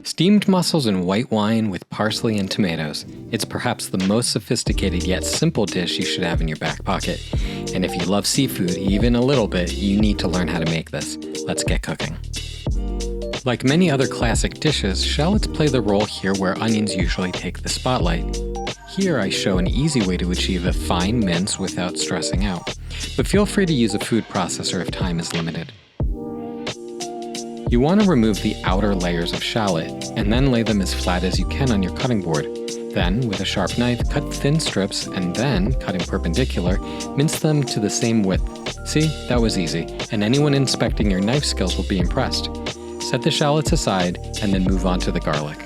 Steamed mussels in white wine with parsley and tomatoes. It's perhaps the most sophisticated yet simple dish you should have in your back pocket. And if you love seafood even a little bit, you need to learn how to make this. Let's get cooking. Like many other classic dishes, shallots play the role here where onions usually take the spotlight. Here I show an easy way to achieve a fine mince without stressing out. But feel free to use a food processor if time is limited. You want to remove the outer layers of shallot, and then lay them as flat as you can on your cutting board. Then, with a sharp knife, cut thin strips, and then, cutting perpendicular, mince them to the same width. See, that was easy, and anyone inspecting your knife skills will be impressed. Set the shallots aside, and then move on to the garlic.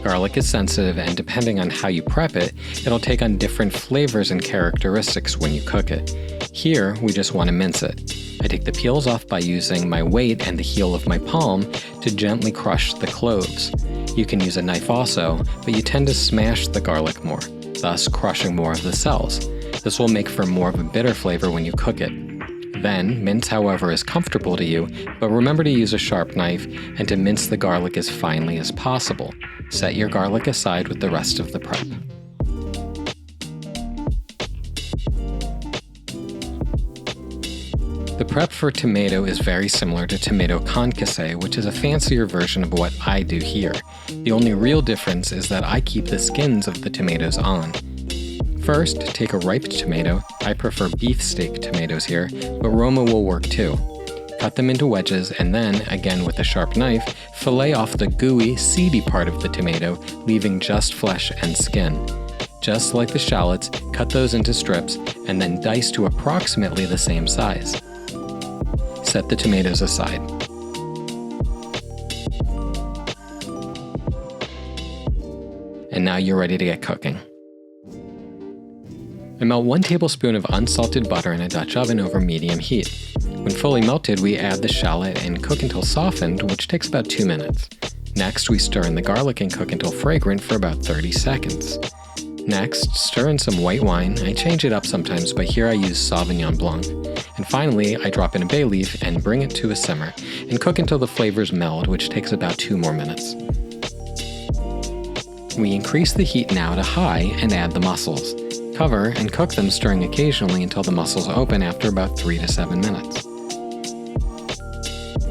Garlic is sensitive, and depending on how you prep it, it'll take on different flavors and characteristics when you cook it. Here, we just want to mince it. I take the peels off by using my weight and the heel of my palm to gently crush the cloves. You can use a knife also, but you tend to smash the garlic more, thus crushing more of the cells. This will make for more of a bitter flavor when you cook it. Then, mince however is comfortable to you, but remember to use a sharp knife and to mince the garlic as finely as possible. Set your garlic aside with the rest of the prep. The prep for tomato is very similar to tomato concasse, which is a fancier version of what I do here. The only real difference is that I keep the skins of the tomatoes on. First, take a ripe tomato. I prefer beefsteak tomatoes here, but Roma will work too. Cut them into wedges and then, again with a sharp knife, fillet off the gooey, seedy part of the tomato, leaving just flesh and skin. Just like the shallots, cut those into strips and then dice to approximately the same size. Set the tomatoes aside. And now you're ready to get cooking. I melt 1 tablespoon of unsalted butter in a Dutch oven over medium heat. When fully melted, we add the shallot and cook until softened, which takes about 2 minutes. Next, we stir in the garlic and cook until fragrant for about 30 seconds. Next, stir in some white wine. I change it up sometimes, but here I use Sauvignon Blanc. And finally, I drop in a bay leaf and bring it to a simmer, and cook until the flavors meld, which takes about 2 more minutes. We increase the heat now to high and add the mussels. Cover and cook them, stirring occasionally until the mussels open after about 3 to 7 minutes.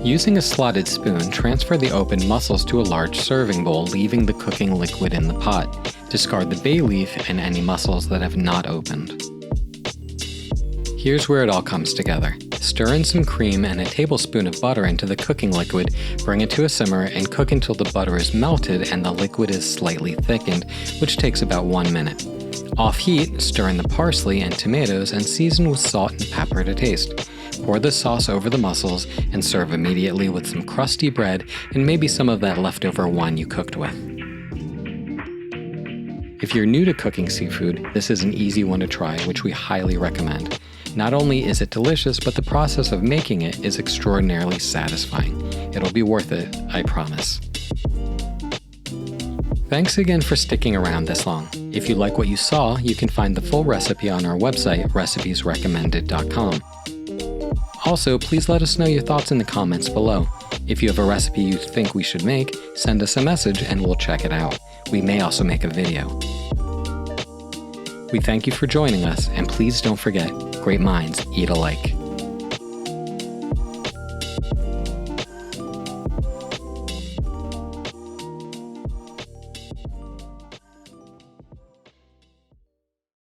Using a slotted spoon, transfer the opened mussels to a large serving bowl, leaving the cooking liquid in the pot. Discard the bay leaf and any mussels that have not opened. Here's where it all comes together. Stir in some cream and a tablespoon of butter into the cooking liquid, bring it to a simmer, and cook until the butter is melted and the liquid is slightly thickened, which takes about 1 minute. Off heat, stir in the parsley and tomatoes and season with salt and pepper to taste. Pour the sauce over the mussels and serve immediately with some crusty bread and maybe some of that leftover wine you cooked with. If you're new to cooking seafood, this is an easy one to try, which we highly recommend. Not only is it delicious, but the process of making it is extraordinarily satisfying. It'll be worth it, I promise. Thanks again for sticking around this long. If you like what you saw, you can find the full recipe on our website, recipesrecommended.com. Also, please let us know your thoughts in the comments below. If you have a recipe you think we should make, send us a message and we'll check it out. We may also make a video. We thank you for joining us, and please don't forget, great minds eat alike.